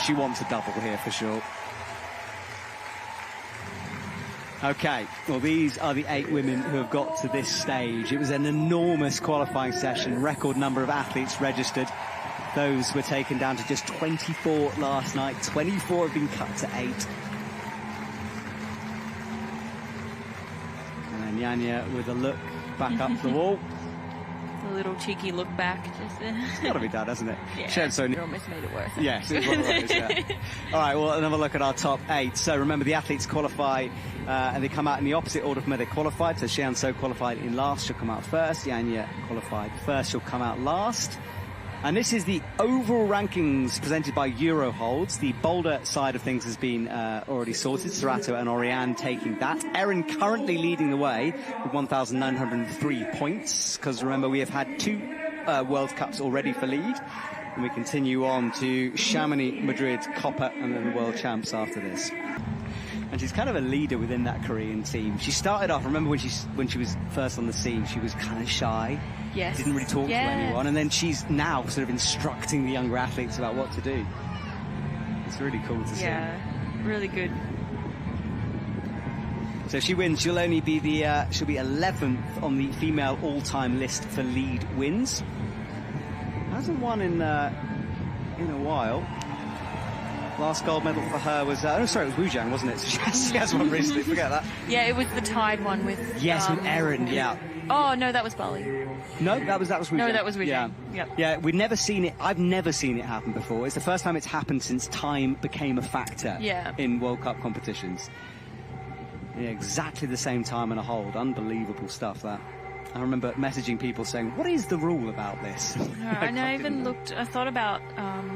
she wants a double here for sure. Okay, well, these are the 8 women who have got to this stage. It was an enormous qualifying session, record number of athletes registered. Those were taken down to just 24 last night. 24 have been cut to 8. And then Janja with a look back up the wall. A little cheeky look back. It's got to be done, hasn't it? Yeah, you almost made it worth it. Yes, it was, yeah. All right, well, another look at our top 8. So remember, the athletes qualify and they come out in the opposite order from where they qualified. So Xian So qualified in last, she'll come out first. Janja qualified first, she'll come out last. And this is the overall rankings presented by Euroholds. The boulder side of things has been already sorted. Serato and Oriane taking that. Erin currently leading the way with 1,903 points. Because remember, we have had 2 World Cups already for lead. And we continue on to Chamonix, Madrid, Copper, and then the World Champs after this. And she's kind of a leader within that Korean team. She started off, remember when she was first on the scene, she was kind of shy. Yes. Didn't really talk to anyone. And then she's now sort of instructing the younger athletes about what to do. It's really cool to see. Yeah, really good. So if she wins, she'll only be she'll be 11th on the female all-time list for lead wins. Hasn't won in a while. Last gold medal for her was, oh sorry, it was Wu Zhang, wasn't it? She has one recently, forget that. Yeah, it was the tied one with... Yes, with Erin, yeah. Oh, no, that was Bali. No, that was Wu Zhang. No, that was Wu Zhang. Yeah, we've never seen it, I've never seen it happen before. It's the first time it's happened since time became a factor in World Cup competitions. Yeah, exactly the same time and a hold. Unbelievable stuff, that. I remember messaging people saying, what is the rule about this? No, and I even looked, I thought about,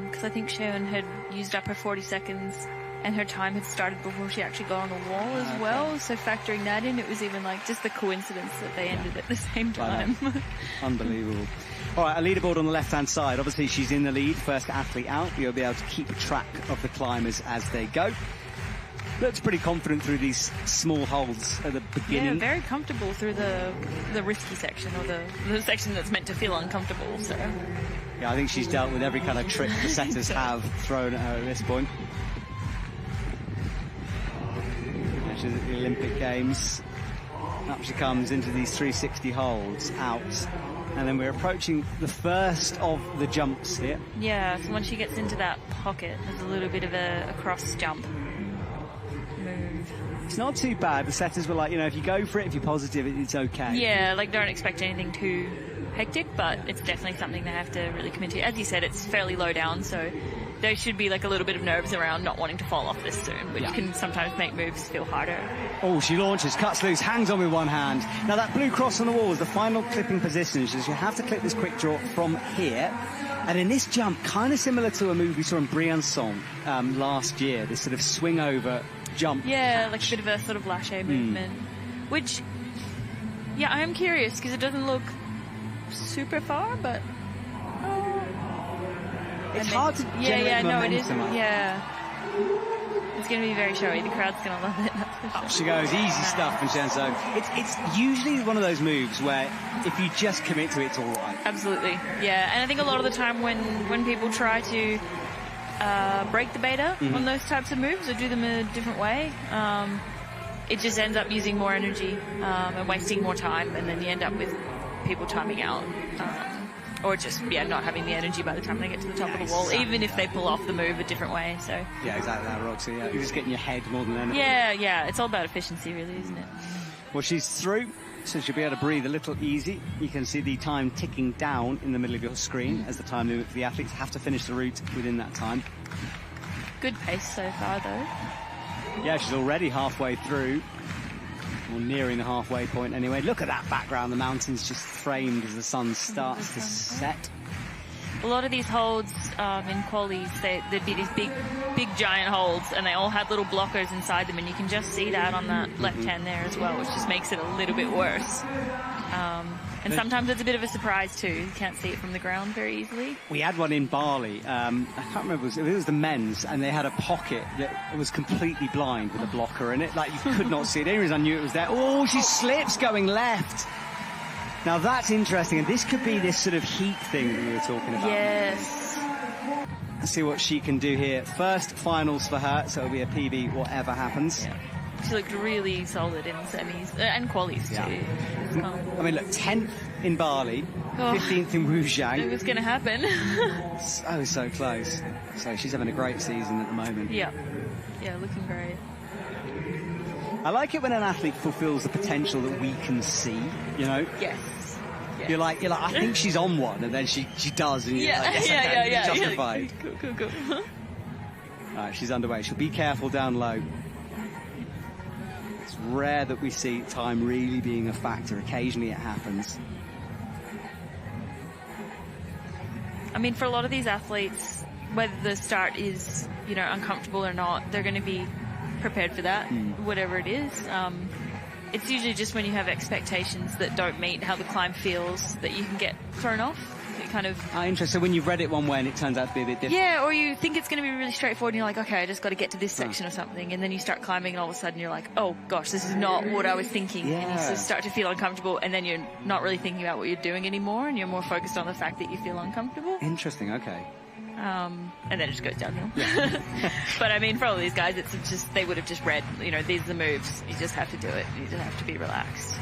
because I think Sharon had used up her 40 seconds and her time had started before she actually got on the wall as well. So factoring that in, it was even like just the coincidence that they ended at the same time. Unbelievable. All right, a leaderboard on the left-hand side. Obviously, she's in the lead, first athlete out. You'll be able to keep track of the climbers as they go. Looks pretty confident through these small holds at the beginning. Yeah, very comfortable through the risky section, or the section that's meant to feel uncomfortable. So yeah, I think she's dealt with every kind of trick the setters have thrown at her at this point. She's at the Olympic Games. Up she comes into these 360 holds, out. And then we're approaching the first of the jumps here. Yeah, so once she gets into that pocket, there's a little bit of a cross jump. It's not too bad. The setters were like, if you go for it, if you're positive, it's okay. Yeah, like don't expect anything too hectic, but it's definitely something they have to really commit to. As you said, it's fairly low down, so there should be like a little bit of nerves around not wanting to fall off this soon, which can sometimes make moves feel harder. Oh, she launches, cuts loose, hangs on with one hand. Now that blue cross on the wall is the final clipping position, so you have to clip this quick draw from here. And in this jump, kind of similar to a move we saw in Briançon last year, this sort of swing over jump. Yeah, like a bit of a sort of lâché movement. Which, yeah, I am curious because it doesn't look super far, but it's hard to generate momentum. Yeah. It's going to be very showy. The crowd's going to love it. That's for sure. Up she goes. Easy stuff from Xian So. It's usually one of those moves where if you just commit to it, it's all right. Absolutely. Yeah, and I think a lot of the time when people try to break the beta on those types of moves or do them a different way, it just ends up using more energy and wasting more time, and then you end up with people timing out. Or just, not having the energy by the time they get to the top of the wall, even if they pull off the move a different way. So yeah, exactly that, Roxy. Yeah, you're just getting your head more than anything. Yeah, it's all about efficiency, really, isn't it? Well, she's through, so she'll be able to breathe a little easy. You can see the time ticking down in the middle of your screen as the time limit for the athletes have to finish the route within that time. Good pace so far, though. Yeah, she's already halfway through. Or nearing the halfway point anyway. Look at that background, the mountains just framed as the sun starts to set. A lot of these holds in qualies, there'd be these big giant holds, and they all had little blockers inside them, and you can just see that on that left hand there as well, which just makes it a little bit worse. And sometimes it's a bit of a surprise too. You can't see it from the ground very easily. We had one in Bali. I can't remember, it was the men's, and they had a pocket that was completely blind with a blocker in it. Like, you could not see it. The only reason I knew it was there. Oh, she slips going left. Now that's interesting, and this could be this sort of heat thing that we were talking about. Yes. see what she can do here. First finals for her, so it'll be a PB whatever happens. Yeah. She looked really solid in semis and qualies too. I mean, look, 10th in Bali, 15th in Wujiang. It was going to happen. So close. So she's having a great season at the moment. Yeah, looking great. I like it when an athlete fulfills the potential that we can see, you know? Yes. You're like, I think she's on one, and then she does, and you're like, yes, justified. Cool. All right, she's underway. She'll be careful down low. It's rare that we see time really being a factor. Occasionally it happens. I mean, for a lot of these athletes, whether the start is, uncomfortable or not, they're going to be prepared for that, whatever it is. It's usually just when you have expectations that don't meet how the climb feels that you can get thrown off. It kind of... interesting. So when you've read it one way and it turns out to be a bit different. Yeah, or you think it's going to be really straightforward and you're like, okay, I just got to get to this section or something. And then you start climbing and all of a sudden you're like, oh gosh, this is not what I was thinking. Yeah. And you just start to feel uncomfortable, and then you're not really thinking about what you're doing anymore, and you're more focused on the fact that you feel uncomfortable. Interesting, okay. And then it just goes downhill. Yeah. But I mean, for all of these guys, it's just, they would have just read, these are the moves. You just have to do it. You just have to be relaxed.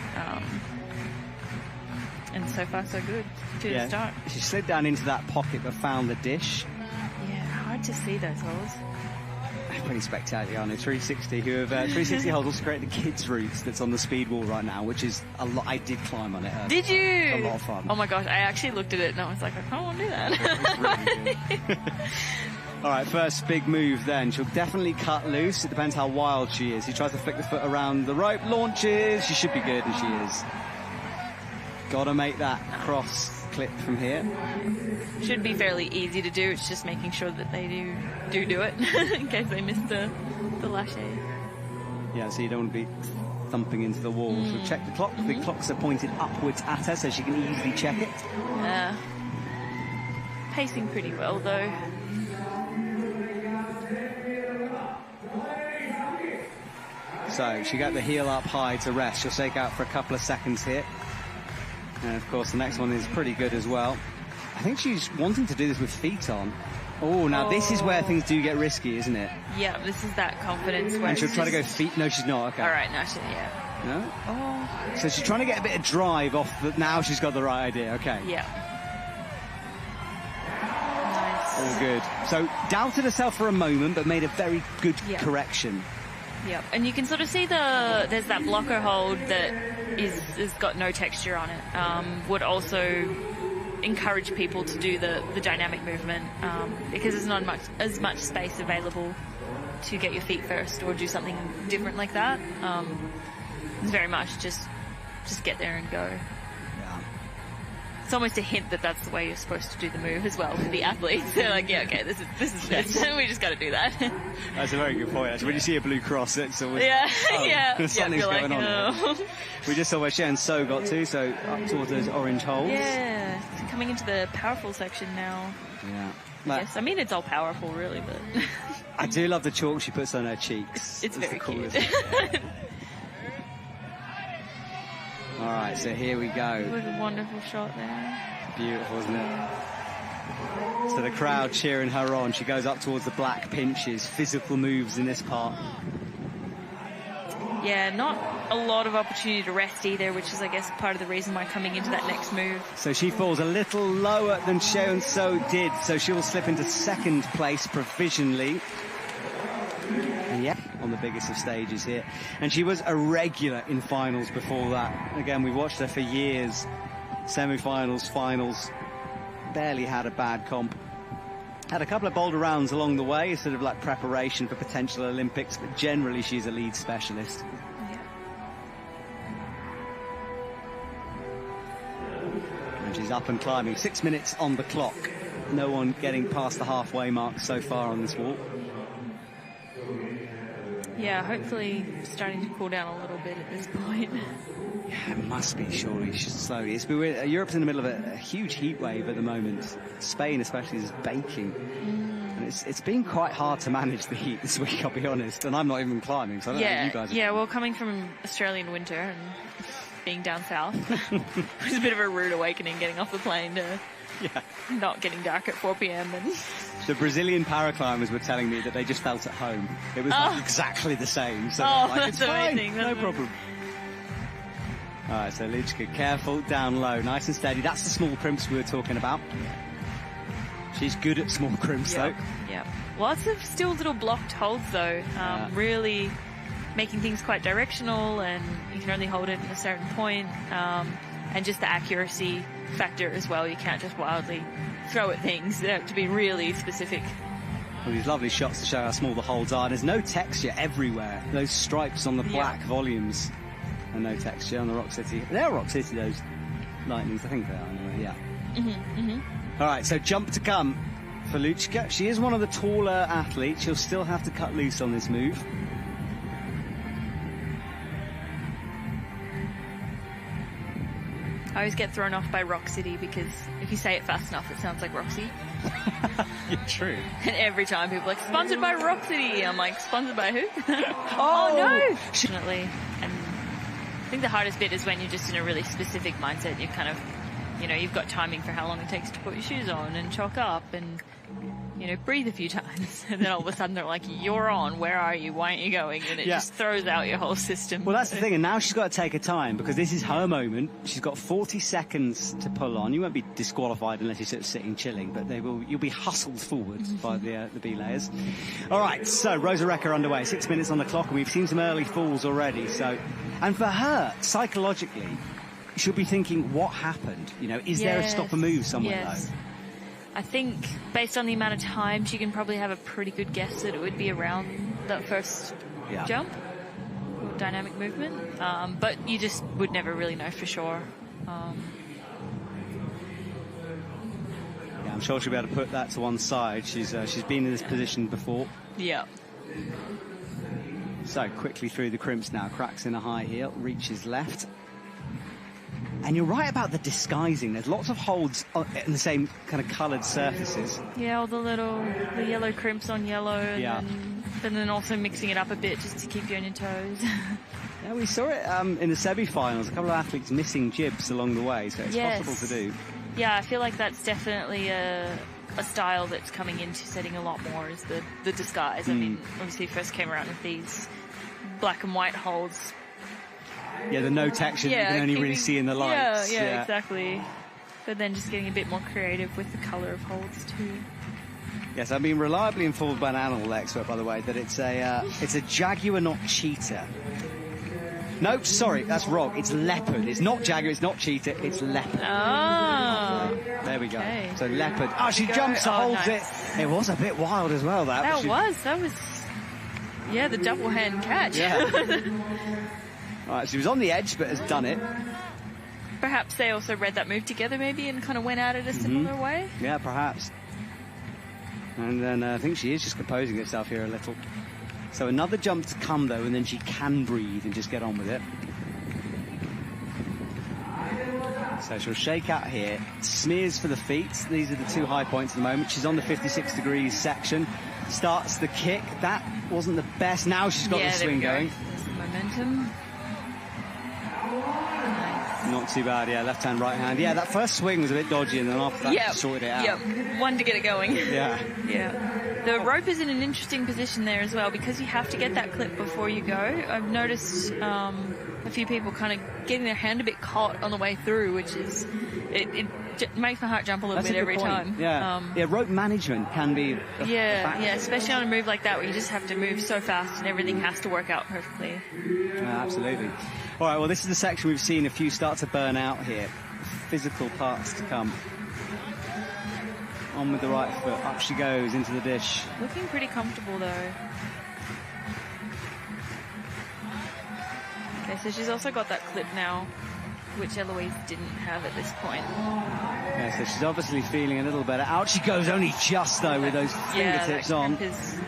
And so far, so good. Good to start. She slid down into that pocket but found the dish. Yeah, hard to see those holes. Pretty spectacular, aren't they? 360, 360 holes also create the kids' routes that's on the speed wall right now, which is a lot. I did climb on it. Did you? A lot of fun. Oh my gosh, I actually looked at it and I was like, I don't want to do that. Really good. All right, first big move then. She'll definitely cut loose. It depends how wild she is. She tries to flick the foot around the rope, launches. She should be good, and she is. Got to make that cross clip from here. Should be fairly easy to do. It's just making sure that they do it in case they miss the lâché. Yeah, so you don't want to be thumping into the wall. So check the clock. The clocks are pointed upwards at her, so she can easily check it. Yeah. Pacing pretty well, though. So she got the heel up high to rest. She'll shake out for a couple of seconds here. And of course the next one is pretty good as well. I think she's wanting to do this with feet on. Oh, now this is where things do get risky, isn't it? Yeah, this is that confidence where... And she'll try to go feet... No, she's not. Okay. All right, no, yeah. No? Oh. So she's trying to get a bit of drive off the... Now she's got the right idea. Okay. Yeah. Nice. All good. So doubted herself for a moment, but made a very good correction. Yep, and you can sort of see there's that blocker hold that is got no texture on it. Would also encourage people to do the dynamic movement because there's not as much space available to get your feet first or do something different like that. It's very much just get there and go. It's almost a hint that that's the way you're supposed to do the move as well for the athletes. They're like, yeah, okay, this is this. We just got to do that. That's a very good point, actually. When you see a blue cross, it's always... something's going on. We just saw where Shan So got to, so up towards those orange holes. Yeah, coming into the powerful section now. Yeah. Yes, I mean, it's all powerful, really, but... I do love the chalk she puts on her cheeks. It's very cute. All right, so here we go. It was a wonderful shot there. Beautiful, isn't it? So the crowd cheering her on. She goes up towards the black pinches. Physical moves in this part. Yeah, not a lot of opportunity to rest either, which is, I guess, part of the reason why coming into that next move. So she falls a little lower than Seon So did, so she will slip into second place provisionally. And yeah, on the biggest of stages here. And she was a regular in finals before that. Again, we watched her for years. Semi-finals, finals. Barely had a bad comp. Had a couple of boulder rounds along the way, sort of like preparation for potential Olympics, but generally she's a lead specialist. Yeah. And she's up and climbing. 6 minutes on the clock. No one getting past the halfway mark so far on this walk. Yeah, hopefully starting to cool down a little bit at this point. Yeah, it must be, surely. She's slowly. It's been, Europe's in the middle of a huge heat wave at the moment. Spain especially is baking. And it's been quite hard to manage the heat this week, I'll be honest. And I'm not even climbing, so I don't know how you guys are. Yeah, well, coming from Australian winter and being down south, it was a bit of a rude awakening getting off the plane to not getting dark at 4 p.m. and The Brazilian paraclimbers were telling me that they just felt at home. It was like exactly the same. So like, it's fine, no problem. All right, so Luchka, careful, down low, nice and steady. That's the small crimps we were talking about. She's good at small crimps, though. Yeah, lots of still little blocked holds, though. Really making things quite directional, and you can only hold it at a certain point. And just the accuracy factor as well. You can't just wildly throw at things. They have to be really specific. Well, these lovely shots to show how small the holds are. There's no texture everywhere. Those stripes on the black volumes. And no texture on the Rock City. They're Rock City, those lightnings. I think they are anyway, yeah. All right, so jump to come for Luchka. She is one of the taller athletes. She'll still have to cut loose on this move. I always get thrown off by Rock City because if you say it fast enough, it sounds like Roxy. Yeah, true. And every time people are like, sponsored by Rock City. I'm like, sponsored by who? Oh, no! Definitely. And I think the hardest bit is when you're just in a really specific mindset. You kind of, you know, you've got timing for how long it takes to put your shoes on and chalk up and, you know, breathe a few times. And then all of a sudden they're like, you're on, where are you? Why aren't you going? And it just throws out your whole system. Well, that's the thing. And now she's got to take her time because this is her moment. She's got 40 seconds to pull on. You won't be disqualified unless you're sort of sitting chilling, but you'll be hustled forward by the B-layers. All right, so Rosa Recker underway. 6 minutes on the clock, and we've seen some early falls already. So, and for her, psychologically, she'll be thinking, what happened? You know, is there a stop and move somewhere though? I think based on the amount of time, she can probably have a pretty good guess that it would be around that first jump, or dynamic movement. But you just would never really know for sure. Yeah, I'm sure she'll be able to put that to one side. She's been in this position before. Yeah. So quickly through the crimps now, cracks in a high heel, reaches left. And you're right about the disguising. There's lots of holds in the same kind of coloured surfaces. Yeah, all the yellow crimps on yellow, and then also mixing it up a bit just to keep you on your toes. Yeah, we saw it in the semi-finals. A couple of athletes missing jibs along the way, so it's possible to do. Yeah, I feel like that's definitely a style that's coming into setting a lot more is the disguise. I mean, obviously first came around with these black and white holds. Yeah, the no texture that you can only really see in the lights. Yeah, exactly. But then just getting a bit more creative with the colour of holds too. Yes, I've been reliably informed by an animal expert, by the way, that it's a jaguar, not cheetah. No, sorry, that's wrong. It's leopard. It's not jaguar, it's not cheetah, it's leopard. Oh. There we go. So leopard. Oh, she jumps, holds it. It was a bit wild as well, that. That was, yeah, the double hand catch. Yeah. All right, she was on the edge, but has done it. Perhaps they also read that move together, maybe, and kind of went at it a similar way. Yeah, perhaps. And then I think she is just composing herself here a little. So another jump to come, though, and then she can breathe and just get on with it. So she'll shake out here. Smears for the feet. These are the two high points at the moment. She's on the 56 degrees section. Starts the kick. That wasn't the best. Now she's got the swing going. There's the momentum. Not too bad, yeah. Left hand, right hand. Yeah, that first swing was a bit dodgy, and then after that, she sorted it out. Yep, one to get it going. Yeah. Yeah. The rope is in an interesting position there as well because you have to get that clip before you go. I've noticed a few people kind of getting their hand a bit caught on the way through, which is it makes my heart jump a little bit every time. Yeah. Rope management can be especially on a move like that where you just have to move so fast and everything has to work out perfectly. Absolutely. All right, well, this is the section we've seen a few start to burn out here. Physical parts to come. On with the right foot. Up she goes into the dish. Looking pretty comfortable, though. Okay, so she's also got that clip now, which Eloise didn't have at this point. Yeah, so she's obviously feeling a little better. Out she goes, only just, though, with those fingertips on. Yeah, that is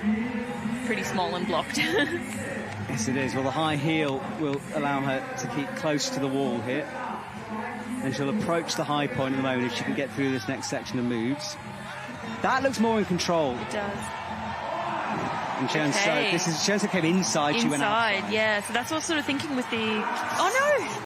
pretty small and blocked. Yes, it is. Well, the high heel will allow her to keep close to the wall here. And she'll approach the high point at the moment if she can get through this next section of moves. That looks more in control. It does. And Chen came inside. She went out. Yeah. So that's what I was sort of thinking with the... Oh, no!